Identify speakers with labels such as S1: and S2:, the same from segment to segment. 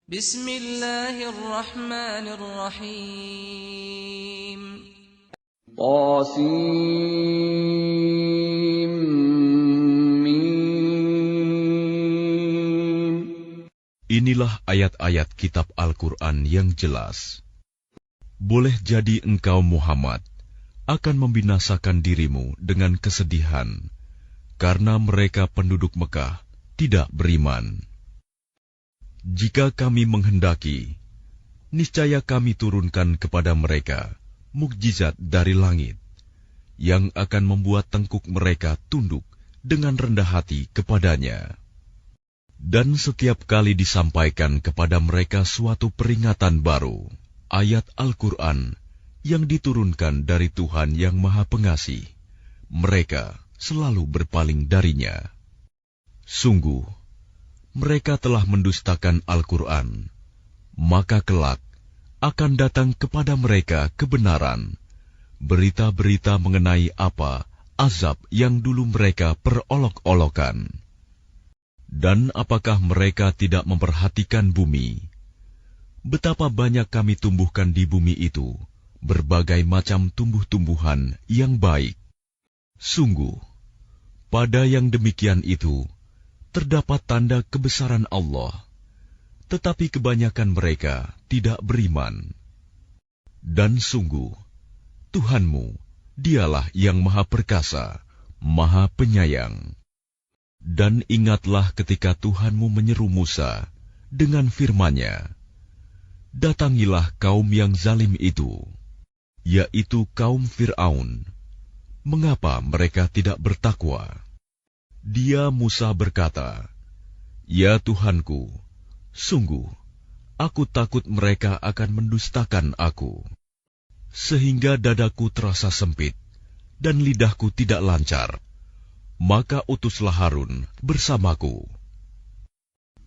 S1: Bismillahirrahmanirrahim.
S2: Qasim.
S3: Inilah ayat-ayat kitab Al-Quran yang jelas. Boleh jadi engkau Muhammad akan membinasakan dirimu dengan kesedihan, karena mereka penduduk Mekah tidak beriman. Jika kami menghendaki, niscaya kami turunkan kepada mereka mukjizat dari langit, yang akan membuat tengkuk mereka tunduk dengan rendah hati kepadanya. Dan setiap kali disampaikan kepada mereka suatu peringatan baru, ayat Al-Quran yang diturunkan dari Tuhan yang Maha Pengasih, mereka selalu berpaling darinya. Sungguh, mereka telah mendustakan Al-Quran, maka kelak akan datang kepada mereka kebenaran, berita-berita mengenai apa azab yang dulu mereka perolok-olokan. Dan apakah mereka tidak memperhatikan bumi? Betapa banyak kami tumbuhkan di bumi itu berbagai macam tumbuh-tumbuhan yang baik. Sungguh, pada yang demikian itu terdapat tanda kebesaran Allah, tetapi kebanyakan mereka tidak beriman. Dan sungguh, Tuhanmu, Dialah yang Maha Perkasa, Maha Penyayang. Dan ingatlah ketika Tuhanmu menyeru Musa dengan firman-Nya, datangilah kaum yang zalim itu, yaitu kaum Fir'aun. Mengapa mereka tidak bertakwa? Dia Musa berkata, ya Tuhanku, sungguh, aku takut mereka akan mendustakan aku, sehingga dadaku terasa sempit dan lidahku tidak lancar. Maka utuslah Harun bersamaku.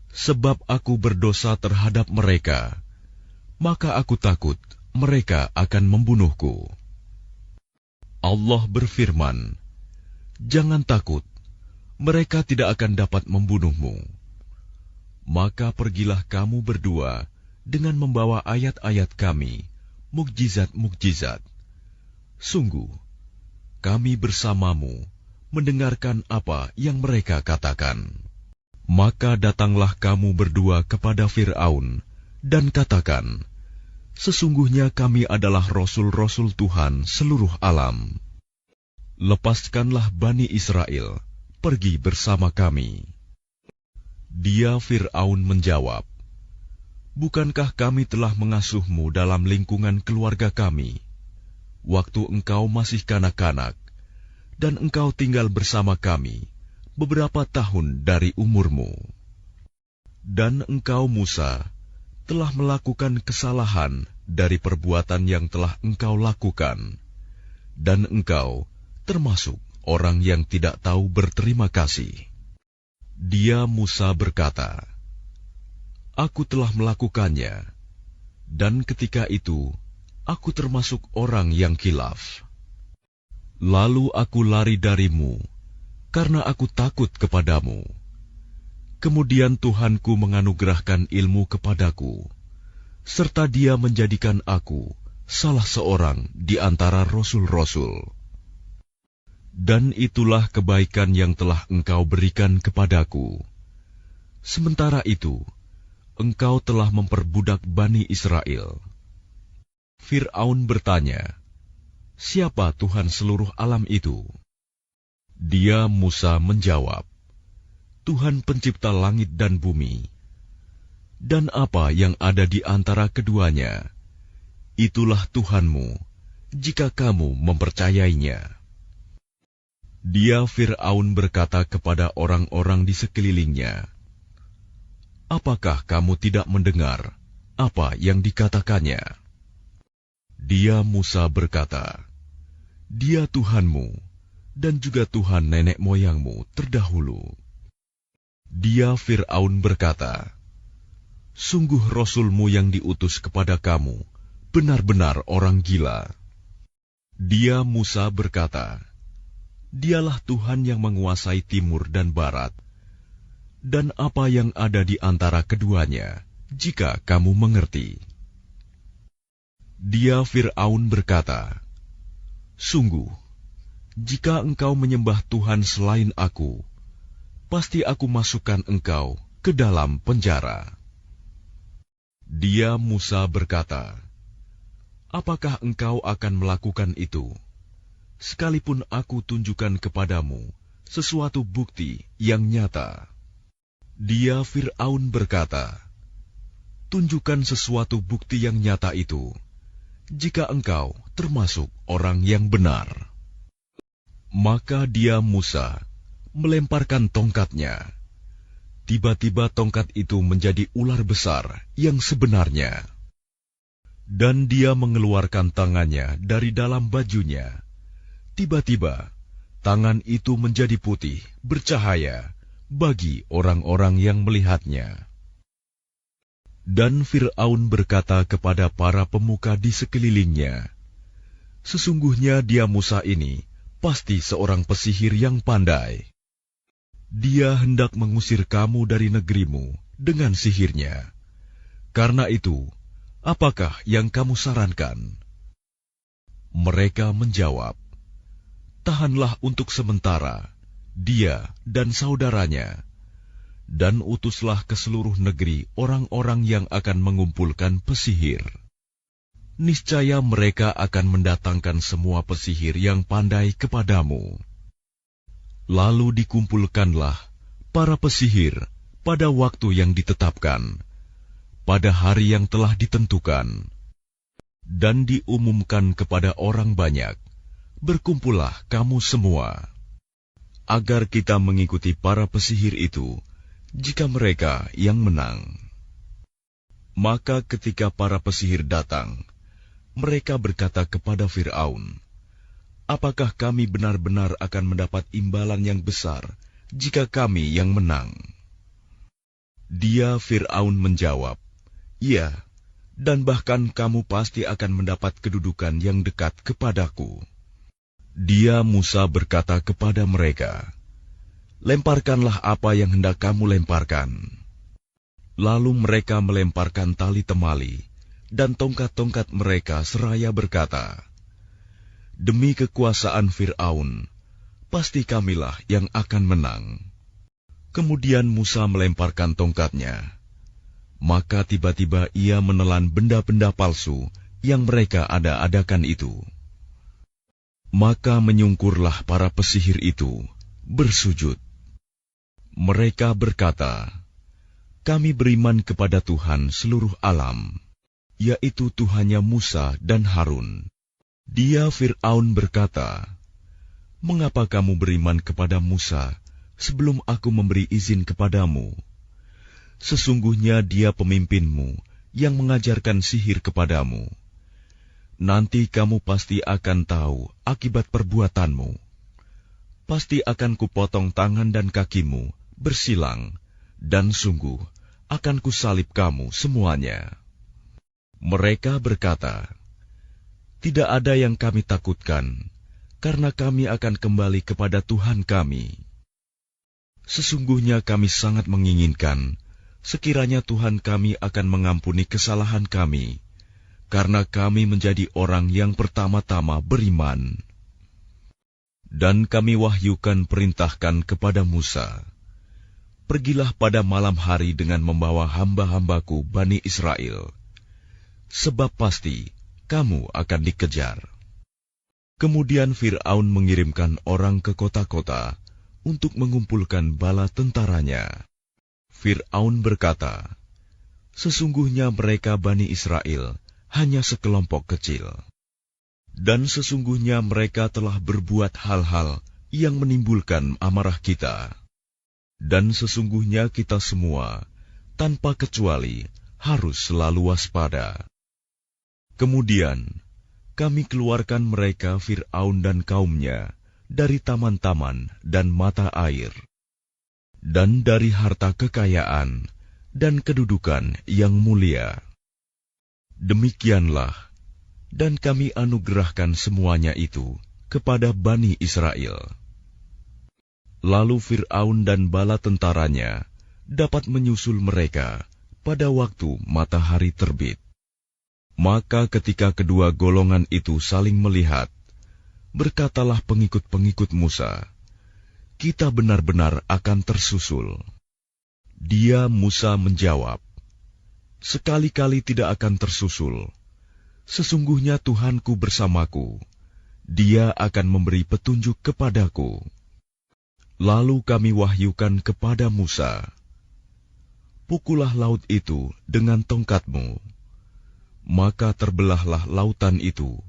S3: Sebab aku berdosa terhadap mereka, maka aku takut mereka akan membunuhku. Allah berfirman, jangan takut, mereka tidak akan dapat membunuhmu. Maka pergilah kamu berdua dengan membawa ayat-ayat kami, mukjizat-mukjizat. Sungguh, kami bersamamu mendengarkan apa yang mereka katakan. Maka datanglah kamu berdua kepada Fir'aun dan katakan, sesungguhnya kami adalah rasul-rasul Tuhan seluruh alam. Lepaskanlah Bani Israel, pergi bersama kami. Dia Fir'aun menjawab, bukankah kami telah mengasuhmu dalam lingkungan keluarga kami, waktu engkau masih kanak-kanak, dan engkau tinggal bersama kami beberapa tahun dari umurmu. Dan engkau Musa telah melakukan kesalahan dari perbuatan yang telah engkau lakukan, dan engkau termasuk orang yang tidak tahu berterima kasih. Dia Musa berkata, aku telah melakukannya, dan ketika itu aku termasuk orang yang khilaf. Lalu aku lari darimu, karena aku takut kepadamu. Kemudian Tuhanku menganugerahkan ilmu kepadaku, serta Dia menjadikan aku salah seorang di antara rasul-rasul. Dan itulah kebaikan yang telah engkau berikan kepadaku. Sementara itu, engkau telah memperbudak Bani Israel. Fir'aun bertanya, siapa Tuhan seluruh alam itu? Dia Musa menjawab, Tuhan pencipta langit dan bumi, dan apa yang ada di antara keduanya. Itulah Tuhanmu, jika kamu mempercayainya. Dia Fir'aun berkata kepada orang-orang di sekelilingnya, apakah kamu tidak mendengar apa yang dikatakannya? Dia Musa berkata, Dia Tuhanmu, dan juga Tuhan nenek moyangmu terdahulu. Dia Fir'aun berkata, sungguh Rasulmu yang diutus kepada kamu, benar-benar orang gila. Dia Musa berkata, Dialah Tuhan yang menguasai timur dan barat, dan apa yang ada di antara keduanya, jika kamu mengerti." Dia Fir'aun berkata, "Sungguh, jika engkau menyembah Tuhan selain aku, pasti aku masukkan engkau ke dalam penjara." Dia Musa berkata, "Apakah engkau akan melakukan itu, sekalipun aku tunjukkan kepadamu sesuatu bukti yang nyata?" Dia Fir'aun berkata, "Tunjukkan sesuatu bukti yang nyata itu, jika engkau termasuk orang yang benar." Maka dia Musa melemparkan tongkatnya. Tiba-tiba tongkat itu menjadi ular besar yang sebenarnya. Dan dia mengeluarkan tangannya dari dalam bajunya. Tiba-tiba tangan itu menjadi putih, bercahaya bagi orang-orang yang melihatnya. Dan Fir'aun berkata kepada para pemuka di sekelilingnya, "Sesungguhnya dia Musa ini pasti seorang pesihir yang pandai. Dia hendak mengusir kamu dari negerimu dengan sihirnya. Karena itu, apakah yang kamu sarankan?" Mereka menjawab, "Tahanlah untuk sementara dia dan saudaranya, dan utuslah ke seluruh negeri orang-orang yang akan mengumpulkan pesihir. Niscaya mereka akan mendatangkan semua pesihir yang pandai kepadamu." Lalu dikumpulkanlah para pesihir pada waktu yang ditetapkan, pada hari yang telah ditentukan, dan diumumkan kepada orang banyak, "Berkumpullah kamu semua, agar kita mengikuti para pesihir itu, jika mereka yang menang." Maka ketika para pesihir datang, mereka berkata kepada Fir'aun, "Apakah kami benar-benar akan mendapat imbalan yang besar jika kami yang menang?" Dia Fir'aun menjawab, "Ya, dan bahkan kamu pasti akan mendapat kedudukan yang dekat kepadaku." Dia Musa berkata kepada mereka, "Lemparkanlah apa yang hendak kamu lemparkan." Lalu mereka melemparkan tali temali dan tongkat-tongkat mereka seraya berkata, "Demi kekuasaan Fir'aun, pasti kamilah yang akan menang." Kemudian Musa melemparkan tongkatnya. Maka tiba-tiba ia menelan benda-benda palsu yang mereka ada-adakan itu. Maka menyungkurlah para pesihir itu, bersujud. Mereka berkata, "Kami beriman kepada Tuhan seluruh alam, yaitu Tuhannya Musa dan Harun." Dia Fir'aun berkata, "Mengapa kamu beriman kepada Musa sebelum aku memberi izin kepadamu? Sesungguhnya dia pemimpinmu yang mengajarkan sihir kepadamu. Nanti kamu pasti akan tahu akibat perbuatanmu. Pasti akan kupotong tangan dan kakimu bersilang, dan sungguh akan kusalib kamu semuanya." Mereka berkata, "Tidak ada yang kami takutkan, karena kami akan kembali kepada Tuhan kami. Sesungguhnya kami sangat menginginkan sekiranya Tuhan kami akan mengampuni kesalahan kami, karena kami menjadi orang yang pertama-tama beriman." Dan kami wahyukan perintahkan kepada Musa, "Pergilah pada malam hari dengan membawa hamba-hambaku Bani Israel, sebab pasti kamu akan dikejar." Kemudian Fir'aun mengirimkan orang ke kota-kota untuk mengumpulkan bala tentaranya. Fir'aun berkata, "Sesungguhnya mereka Bani Israel hanya sekelompok kecil. Dan sesungguhnya mereka telah berbuat hal-hal yang menimbulkan amarah kita. Dan sesungguhnya kita semua, tanpa kecuali, harus selalu waspada." Kemudian kami keluarkan mereka Fir'aun dan kaumnya dari taman-taman dan mata air, dan dari harta kekayaan dan kedudukan yang mulia. Demikianlah, dan kami anugerahkan semuanya itu kepada Bani Israel. Lalu Fir'aun dan bala tentaranya dapat menyusul mereka pada waktu matahari terbit. Maka ketika kedua golongan itu saling melihat, berkatalah pengikut-pengikut Musa, "Kita benar-benar akan tersusul." Dia Musa menjawab, "Sekali-kali tidak akan tersusul. Sesungguhnya Tuhanku bersamaku. Dia akan memberi petunjuk kepadaku." Lalu kami wahyukan kepada Musa, "Pukullah laut itu dengan tongkatmu." Maka terbelahlah lautan itu,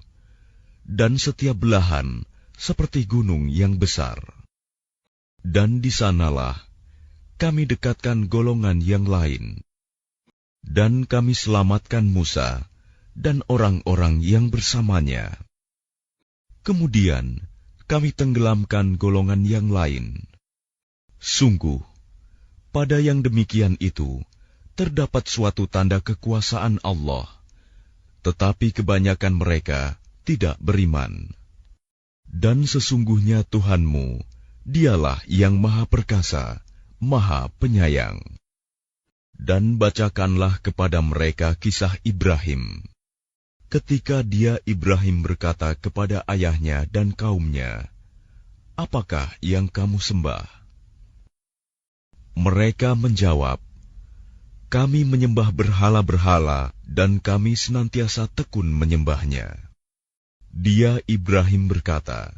S3: dan setiap belahan seperti gunung yang besar. Dan di sanalah kami dekatkan golongan yang lain, dan kami selamatkan Musa dan orang-orang yang bersamanya. Kemudian kami tenggelamkan golongan yang lain. Sungguh, pada yang demikian itu terdapat suatu tanda kekuasaan Allah, tetapi kebanyakan mereka tidak beriman. Dan sesungguhnya Tuhanmu, Dialah yang Maha Perkasa, Maha Penyayang. Dan bacakanlah kepada mereka kisah Ibrahim. Ketika dia Ibrahim berkata kepada ayahnya dan kaumnya, "Apakah yang kamu sembah?" Mereka menjawab, "Kami menyembah berhala-berhala dan kami senantiasa tekun menyembahnya." Dia Ibrahim berkata,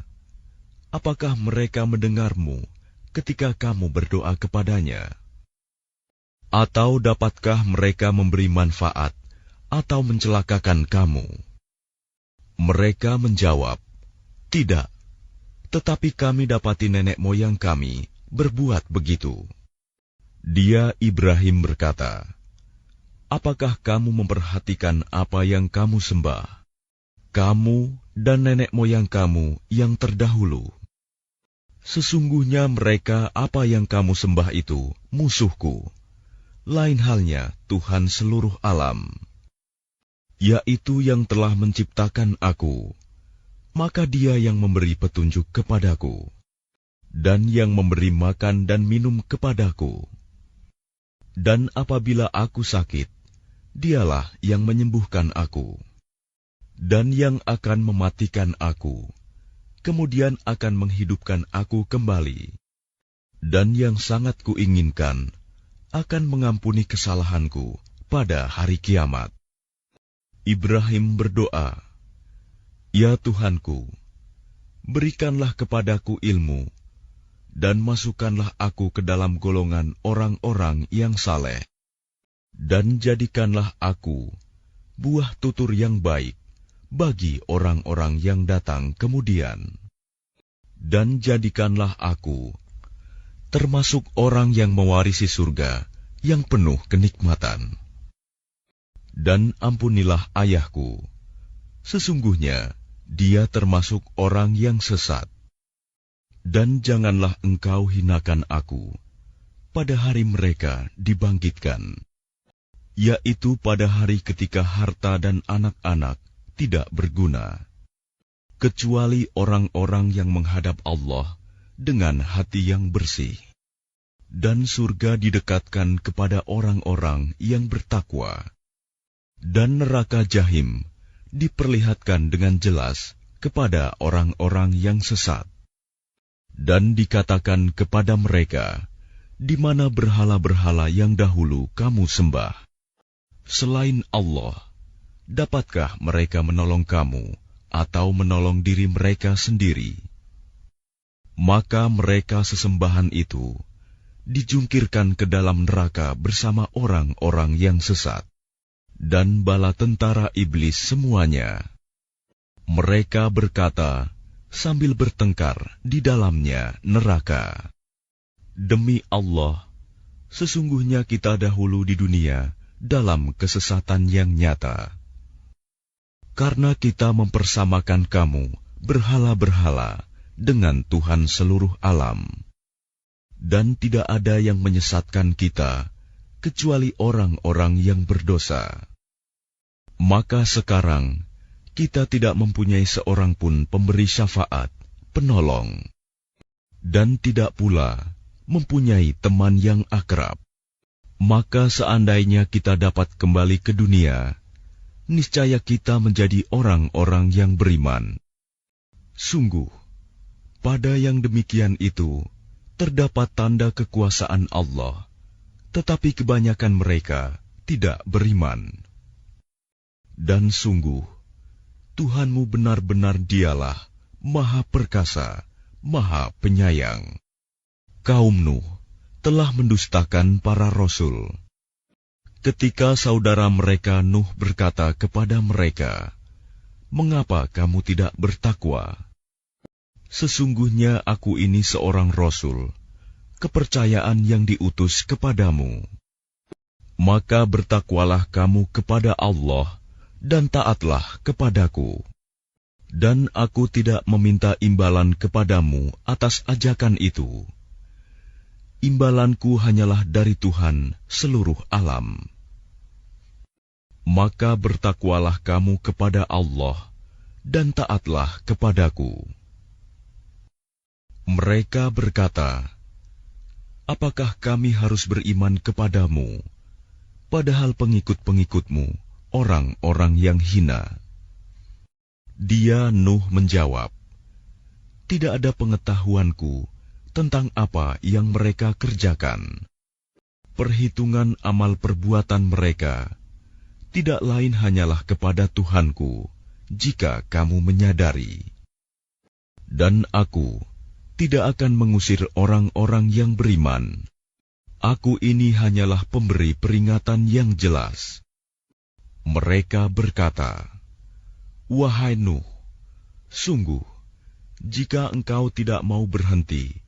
S3: "Apakah mereka mendengarmu ketika kamu berdoa kepadanya? Atau dapatkah mereka memberi manfaat atau mencelakakan kamu?" Mereka menjawab, "Tidak, tetapi kami dapati nenek moyang kami berbuat begitu." Dia Ibrahim berkata, "Apakah kamu memperhatikan apa yang kamu sembah, kamu dan nenek moyang kamu yang terdahulu? Sesungguhnya mereka apa yang kamu sembah itu musuhku, lain halnya Tuhan seluruh alam, yaitu yang telah menciptakan aku. Maka Dia yang memberi petunjuk kepadaku, dan yang memberi makan dan minum kepadaku. Dan apabila aku sakit, Dialah yang menyembuhkan aku, dan yang akan mematikan aku, kemudian akan menghidupkan aku kembali. Dan yang sangat kuinginkan akan mengampuni kesalahanku pada hari kiamat." Ibrahim berdoa, "Ya Tuhanku, berikanlah kepadaku ilmu, dan masukkanlah aku ke dalam golongan orang-orang yang saleh, dan jadikanlah aku buah tutur yang baik bagi orang-orang yang datang kemudian. Dan jadikanlah aku termasuk orang yang mewarisi surga yang penuh kenikmatan. Dan ampunilah ayahku, sesungguhnya dia termasuk orang yang sesat. Dan janganlah engkau hinakan aku pada hari mereka dibangkitkan, yaitu pada hari ketika harta dan anak-anak tidak berguna, kecuali orang-orang yang menghadap Allah dengan hati yang bersih. Dan surga didekatkan kepada orang-orang yang bertakwa. Dan neraka Jahim diperlihatkan dengan jelas kepada orang-orang yang sesat. Dan dikatakan kepada mereka, di mana berhala-berhala yang dahulu kamu sembah selain Allah, dapatkah mereka menolong kamu atau menolong diri mereka sendiri? Maka mereka sesembahan itu dijungkirkan ke dalam neraka bersama orang-orang yang sesat dan bala tentara iblis semuanya. Mereka berkata sambil bertengkar di dalamnya neraka, "Demi Allah, sesungguhnya kita dahulu di dunia dalam kesesatan yang nyata. Karena kita mempersamakan kamu berhala-berhala dengan Tuhan seluruh alam. Dan tidak ada yang menyesatkan kita kecuali orang-orang yang berdosa. Maka sekarang kita tidak mempunyai seorang pun pemberi syafaat, penolong, dan tidak pula mempunyai teman yang akrab. Maka seandainya kita dapat kembali ke dunia, niscaya kita menjadi orang-orang yang beriman. Sungguh, pada yang demikian itu terdapat tanda kekuasaan Allah, tetapi kebanyakan mereka tidak beriman. Dan sungguh, Tuhanmu benar-benar Dialah Maha Perkasa, Maha Penyayang. Kaum Nuh telah mendustakan para rasul. Ketika saudara mereka Nuh berkata kepada mereka, "Mengapa kamu tidak bertakwa? Sesungguhnya aku ini seorang rasul, kepercayaan yang diutus kepadamu. Maka bertakwalah kamu kepada Allah dan taatlah kepadaku. Dan aku tidak meminta imbalan kepadamu atas ajakan itu. Imbalanku hanyalah dari Tuhan seluruh alam. Maka bertakwalah kamu kepada Allah dan taatlah kepadaku." Mereka berkata, "Apakah kami harus beriman kepadamu, padahal pengikut-pengikutmu orang-orang yang hina?" Dia Nuh menjawab, "Tidak ada pengetahuanku tentang apa yang mereka kerjakan. Perhitungan amal perbuatan mereka tidak lain hanyalah kepada Tuhanku, jika kamu menyadari. Dan aku tidak akan mengusir orang-orang yang beriman. Aku ini hanyalah pemberi peringatan yang jelas." Mereka berkata, "Wahai Nuh, sungguh, jika engkau tidak mau berhenti,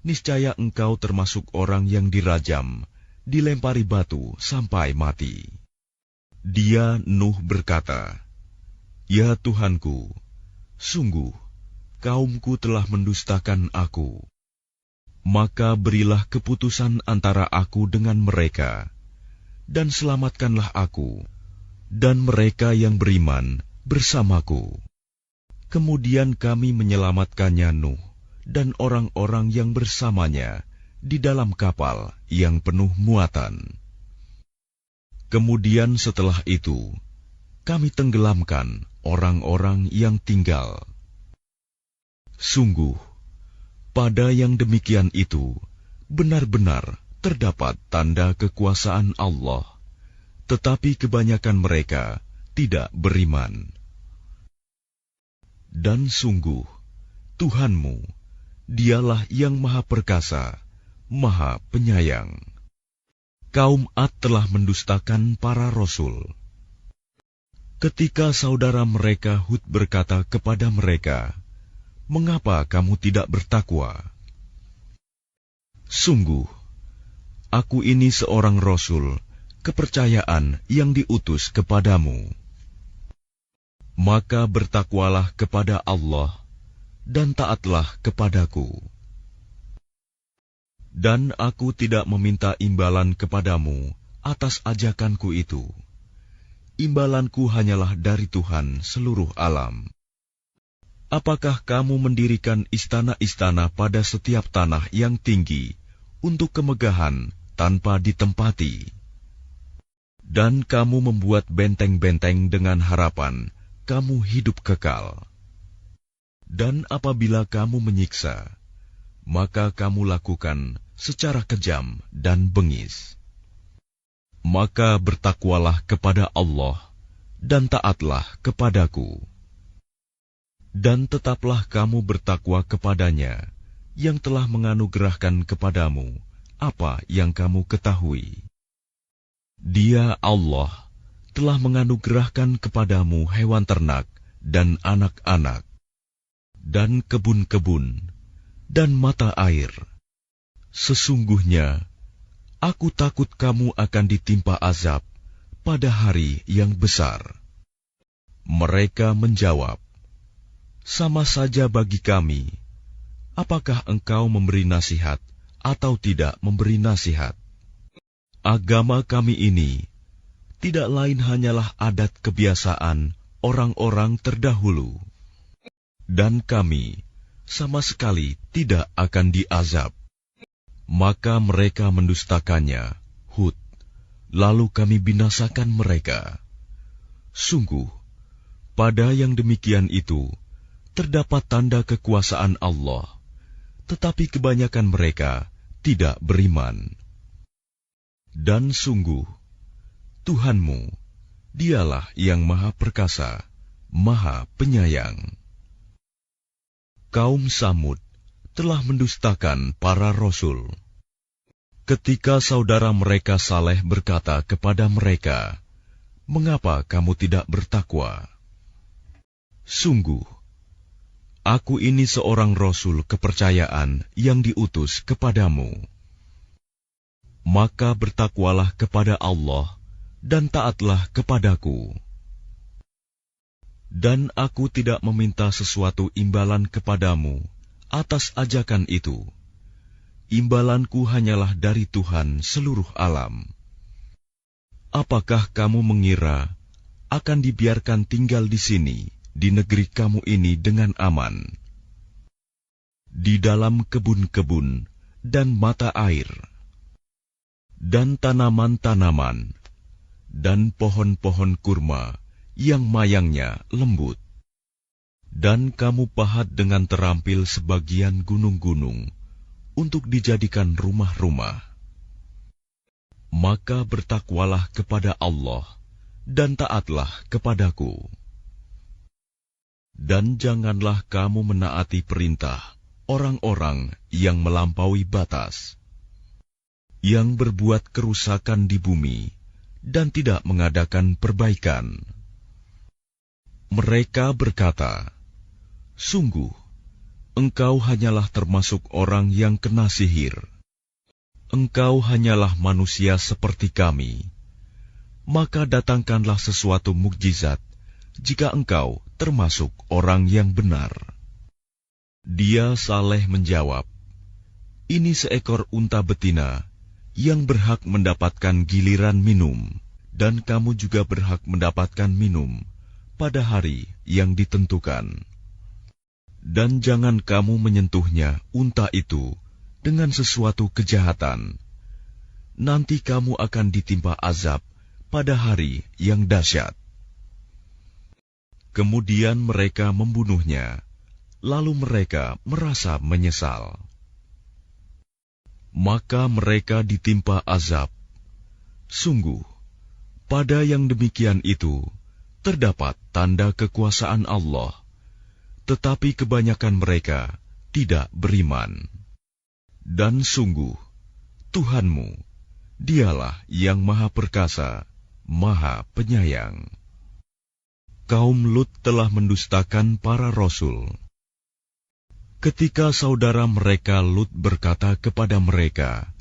S3: niscaya engkau termasuk orang yang dirajam, dilempari batu sampai mati." Dia Nuh berkata, "Ya Tuhanku, sungguh, kaumku telah mendustakan aku. Maka berilah keputusan antara aku dengan mereka, dan selamatkanlah aku, dan mereka yang beriman bersamaku." Kemudian kami menyelamatkannya Nuh dan orang-orang yang bersamanya di dalam kapal yang penuh muatan. Kemudian setelah itu, kami tenggelamkan orang-orang yang tinggal. Sungguh, pada yang demikian itu, benar-benar terdapat tanda kekuasaan Allah, tetapi kebanyakan mereka tidak beriman. Dan sungguh, Tuhanmu, Dialah yang Maha Perkasa, Maha Penyayang. Kaum Ad telah mendustakan para rasul. Ketika saudara mereka Hud berkata kepada mereka, "Mengapa kamu tidak bertakwa? Sungguh, aku ini seorang rasul, kepercayaan yang diutus kepadamu. Maka bertakwalah kepada Allah dan taatlah kepadaku. Dan aku tidak meminta imbalan kepadamu atas ajakanku itu. Imbalanku hanyalah dari Tuhan seluruh alam. Apakah kamu mendirikan istana-istana pada setiap tanah yang tinggi untuk kemegahan tanpa ditempati? Dan kamu membuat benteng-benteng dengan harapan kamu hidup kekal. Dan apabila kamu menyiksa, maka kamu lakukan secara kejam dan bengis. Maka bertakwalah kepada Allah dan taatlah kepadaku. Dan tetaplah kamu bertakwa kepadanya yang telah menganugerahkan kepadamu apa yang kamu ketahui. Dia Allah telah menganugerahkan kepadamu hewan ternak dan anak-anak, dan kebun-kebun, dan mata air. Sesungguhnya, aku takut kamu akan ditimpa azab pada hari yang besar." Mereka menjawab, "Sama saja bagi kami, apakah engkau memberi nasihat atau tidak memberi nasihat? Agama kami ini tidak lain hanyalah adat kebiasaan orang-orang terdahulu. Dan kami sama sekali tidak akan diazab." Maka mereka mendustakannya, Hud. lalu kami binasakan mereka. Sungguh, pada yang demikian itu terdapat tanda kekuasaan Allah, tetapi kebanyakan mereka tidak beriman. Dan sungguh, Tuhanmu, Dialah yang Maha Perkasa, Maha Penyayang. Kaum Samud telah mendustakan para rasul. Ketika saudara mereka Saleh berkata kepada mereka, "Mengapa kamu tidak bertakwa?" Sungguh, aku ini seorang rasul kepercayaan yang diutus kepadamu. Maka bertakwalah kepada Allah dan taatlah kepadaku. Dan aku tidak meminta sesuatu imbalan kepadamu atas ajakan itu. Imbalanku hanyalah dari Tuhan seluruh alam. Apakah kamu mengira akan dibiarkan tinggal di sini, di negeri kamu ini dengan aman? Di dalam kebun-kebun dan mata air, dan tanaman-tanaman, dan pohon-pohon kurma yang mayangnya lembut. Dan kamu pahat dengan terampil sebagian gunung-gunung untuk dijadikan rumah-rumah. Maka bertakwalah kepada Allah dan taatlah kepadaku. Dan janganlah kamu menaati perintah orang-orang yang melampaui batas, yang berbuat kerusakan di bumi dan tidak mengadakan perbaikan. Mereka berkata, "Sungguh, engkau hanyalah termasuk orang yang kena sihir. Engkau hanyalah manusia seperti kami. Maka datangkanlah sesuatu mukjizat jika engkau termasuk orang yang benar." Dia Saleh menjawab, "Ini seekor unta betina yang berhak mendapatkan giliran minum, dan kamu juga berhak mendapatkan minum pada hari yang ditentukan. Dan jangan kamu menyentuhnya, unta itu, dengan sesuatu kejahatan. Nanti kamu akan ditimpa azab pada hari yang dahsyat." Kemudian mereka membunuhnya, lalu mereka merasa menyesal. Maka mereka ditimpa azab. Sungguh, pada yang demikian itu terdapat tanda kekuasaan Allah, tetapi kebanyakan mereka tidak beriman. Dan sungguh, Tuhanmu, Dialah yang Maha Perkasa, Maha Penyayang. Kaum Lut telah mendustakan para rasul. Ketika saudara mereka Lut berkata kepada mereka,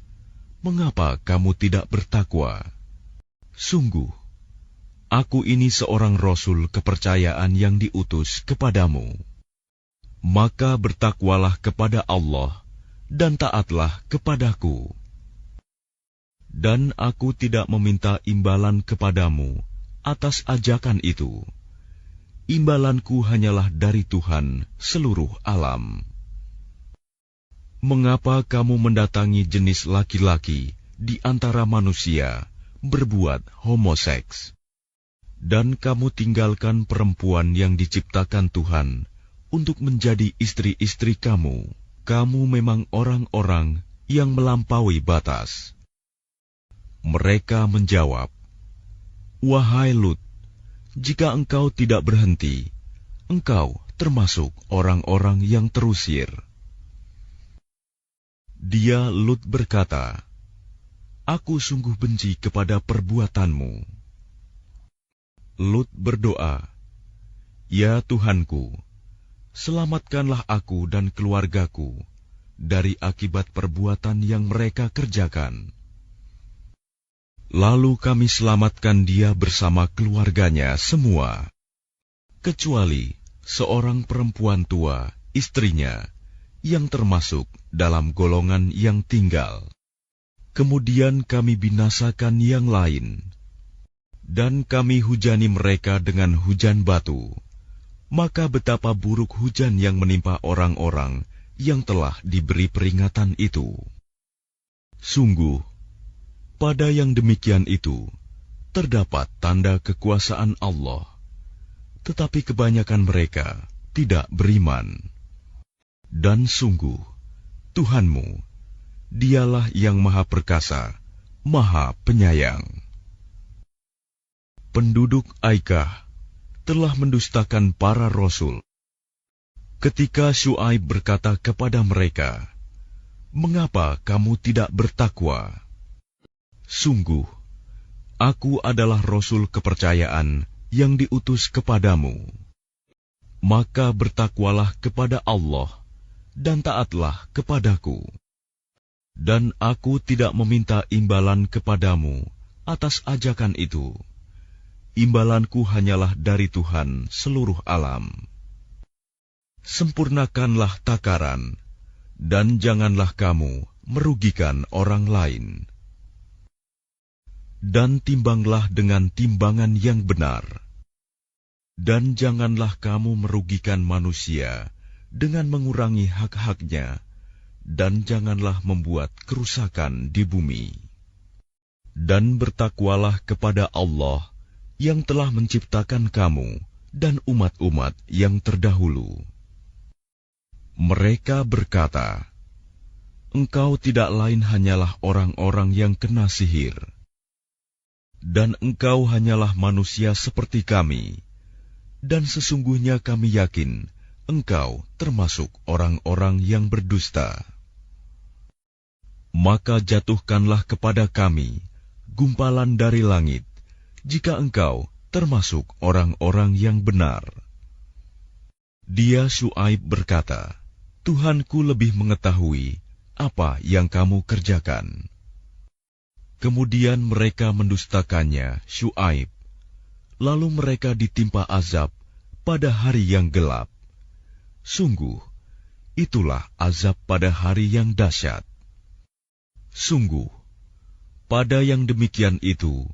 S3: "Mengapa kamu tidak bertakwa? Sungguh, aku ini seorang rasul kepercayaan yang diutus kepadamu. Maka bertakwalah kepada Allah dan taatlah kepadaku. Dan aku tidak meminta imbalan kepadamu atas ajakan itu. Imbalanku hanyalah dari Tuhan seluruh alam. Mengapa kamu mendatangi jenis laki-laki di antara manusia berbuat homoseks? Dan kamu tinggalkan perempuan yang diciptakan Tuhan untuk menjadi istri-istri kamu. Kamu memang orang-orang yang melampaui batas." Mereka menjawab, "Wahai Lut, jika engkau tidak berhenti, engkau termasuk orang-orang yang terusir." Dia Lut berkata, "Aku sungguh benci kepada perbuatanmu." Lut berdoa, "Ya Tuhanku, selamatkanlah aku dan keluargaku dari akibat perbuatan yang mereka kerjakan." Lalu kami selamatkan dia bersama keluarganya semua, kecuali seorang perempuan tua, istrinya, yang termasuk dalam golongan yang tinggal. Kemudian kami binasakan yang lain, dan kami hujani mereka dengan hujan batu. Maka betapa buruk hujan yang menimpa orang-orang yang telah diberi peringatan itu. Sungguh, Pada yang demikian itu terdapat tanda kekuasaan Allah, tetapi kebanyakan mereka tidak beriman. Dan sungguh, Tuhanmu, Dialah yang Maha Perkasa, Maha Penyayang. Penduduk Aikah telah mendustakan para rasul. Ketika Syuaib berkata kepada mereka, "Mengapa kamu tidak bertakwa? Sungguh, aku adalah rasul kepercayaan yang diutus kepadamu. Maka bertakwalah kepada Allah dan taatlah kepadaku. Dan aku tidak meminta imbalan kepadamu atas ajakan itu. Imbalanku hanyalah dari Tuhan seluruh alam. Sempurnakanlah takaran, dan janganlah kamu merugikan orang lain. Dan timbanglah dengan timbangan yang benar. Dan janganlah kamu merugikan manusia dengan mengurangi hak-haknya, dan janganlah membuat kerusakan di bumi. Dan bertakwalah kepada Allah yang telah menciptakan kamu dan umat-umat yang terdahulu." Mereka berkata, "Engkau tidak lain hanyalah orang-orang yang kena sihir. Dan engkau hanyalah manusia seperti kami, dan sesungguhnya kami yakin engkau termasuk orang-orang yang berdusta. Maka jatuhkanlah kepada kami gumpalan dari langit, jika engkau termasuk orang-orang yang benar." Dia Syuaib berkata, "Tuhanku lebih mengetahui apa yang kamu kerjakan." Kemudian mereka mendustakannya, Syuaib. Lalu mereka ditimpa azab pada hari yang gelap. Sungguh, itulah azab pada hari yang dahsyat. Sungguh, pada yang demikian itu,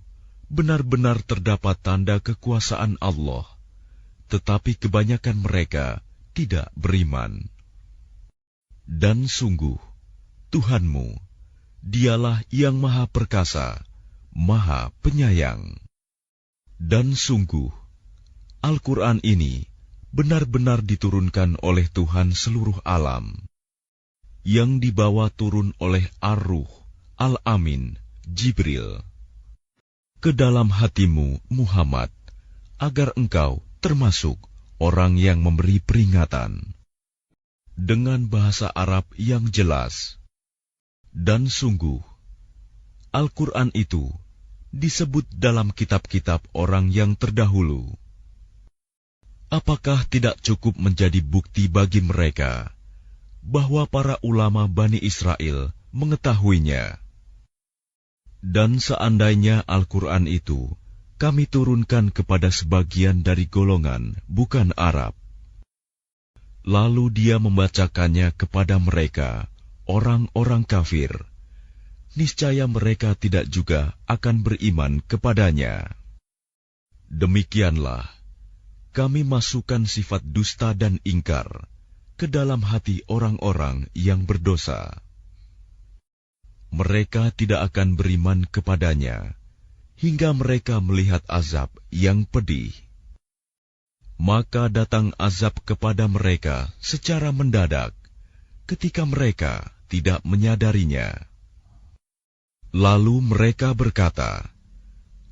S3: benar-benar terdapat tanda kekuasaan Allah, tetapi kebanyakan mereka tidak beriman. Dan sungguh, Tuhanmu, Dialah yang Maha Perkasa, Maha Penyayang. Dan sungguh, Al-Quran ini benar-benar diturunkan oleh Tuhan seluruh alam, yang dibawa turun oleh Ar-Ruh, Al-Amin, Jibril, ke dalam hatimu, Muhammad, agar engkau termasuk orang yang memberi peringatan, dengan bahasa Arab yang jelas. Dan sungguh, Al-Quran itu disebut dalam kitab-kitab orang yang terdahulu. Apakah tidak cukup menjadi bukti bagi mereka bahwa para ulama Bani Israel mengetahuinya? Dan seandainya Al-Quran itu kami turunkan kepada sebagian dari golongan bukan Arab, lalu dia membacakannya kepada mereka, orang-orang kafir, niscaya mereka tidak juga akan beriman kepadanya. Demikianlah kami masukkan sifat dusta dan ingkar ke dalam hati orang-orang yang berdosa. Mereka tidak akan beriman kepadanya hingga mereka melihat azab yang pedih. Maka datang azab kepada mereka secara mendadak ketika mereka tidak menyadarinya. Lalu mereka berkata,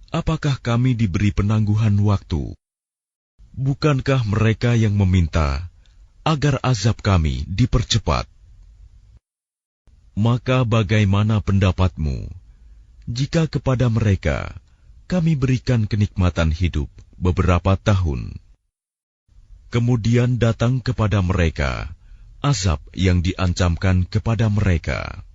S3: "Apakah kami diberi penangguhan waktu? Bukankah mereka yang meminta agar azab kami dipercepat?" Maka bagaimana pendapatmu jika kepada mereka kami berikan kenikmatan hidup beberapa tahun, kemudian datang kepada mereka azab yang diancamkan kepada mereka?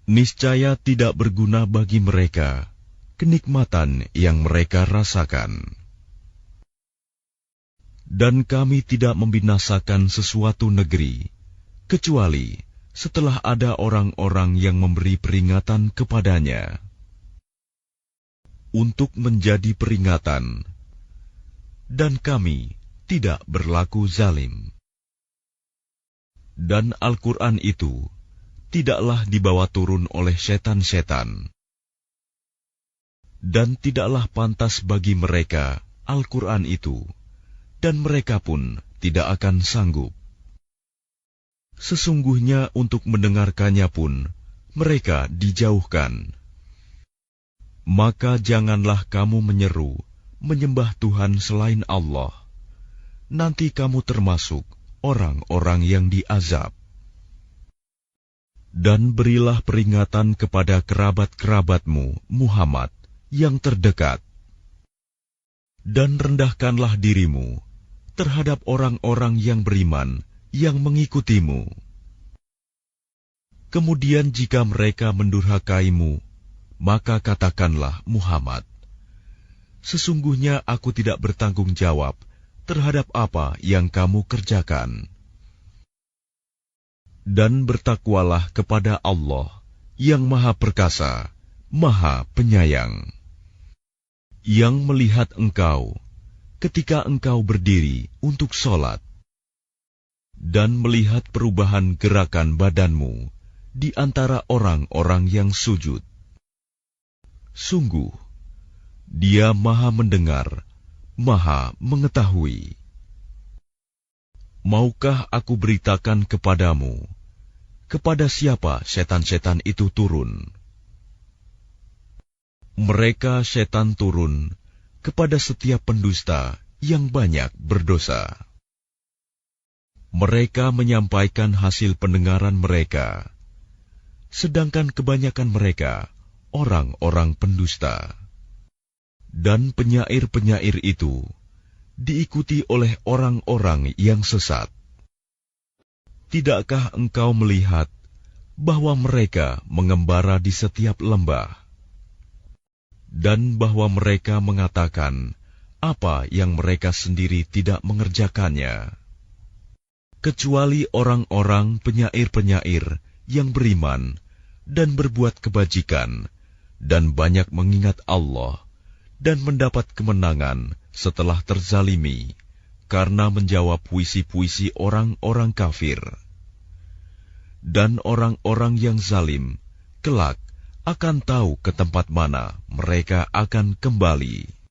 S3: Niscaya tidak berguna bagi mereka kenikmatan yang mereka rasakan. Dan kami tidak membinasakan sesuatu negeri, kecuali setelah ada orang-orang yang memberi peringatan kepadanya, untuk menjadi peringatan, dan kami tidak berlaku zalim. Dan Al-Quran itu tidaklah dibawa turun oleh setan-setan. Dan tidaklah pantas bagi mereka Al-Quran itu, dan mereka pun tidak akan sanggup. Sesungguhnya untuk mendengarkannya pun mereka dijauhkan. Maka janganlah kamu menyeru menyembah Tuhan selain Allah. Nanti kamu termasuk orang-orang yang diazab. Dan berilah peringatan kepada kerabat-kerabatmu, Muhammad, yang terdekat. Dan rendahkanlah dirimu terhadap orang-orang yang beriman yang mengikutimu. Kemudian jika mereka mendurhakaimu, maka katakanlah, Muhammad, sesungguhnya aku tidak bertanggung jawab terhadap apa yang kamu kerjakan. Dan bertakwalah kepada Allah yang Maha Perkasa, Maha Penyayang, yang melihat engkau ketika engkau berdiri untuk sholat, dan melihat perubahan gerakan badanmu di antara orang-orang yang sujud. Sungguh, Dia Maha Mendengar, Maha Mengetahui. Maukah aku beritakan kepadamu, kepada siapa setan-setan itu turun? Mereka setan turun kepada setiap pendusta yang banyak berdosa. Mereka menyampaikan hasil pendengaran mereka, sedangkan kebanyakan mereka orang-orang pendusta. Dan penyair-penyair itu diikuti oleh orang-orang yang sesat. Tidakkah engkau melihat bahwa mereka mengembara di setiap lembah, dan bahwa mereka mengatakan apa yang mereka sendiri tidak mengerjakannya, kecuali orang-orang penyair-penyair yang beriman dan berbuat kebajikan dan banyak mengingat Allah dan mendapat kemenangan setelah terzalimi karena menjawab puisi-puisi orang-orang kafir. Dan orang-orang yang zalim kelak akan tahu ke tempat mana mereka akan kembali.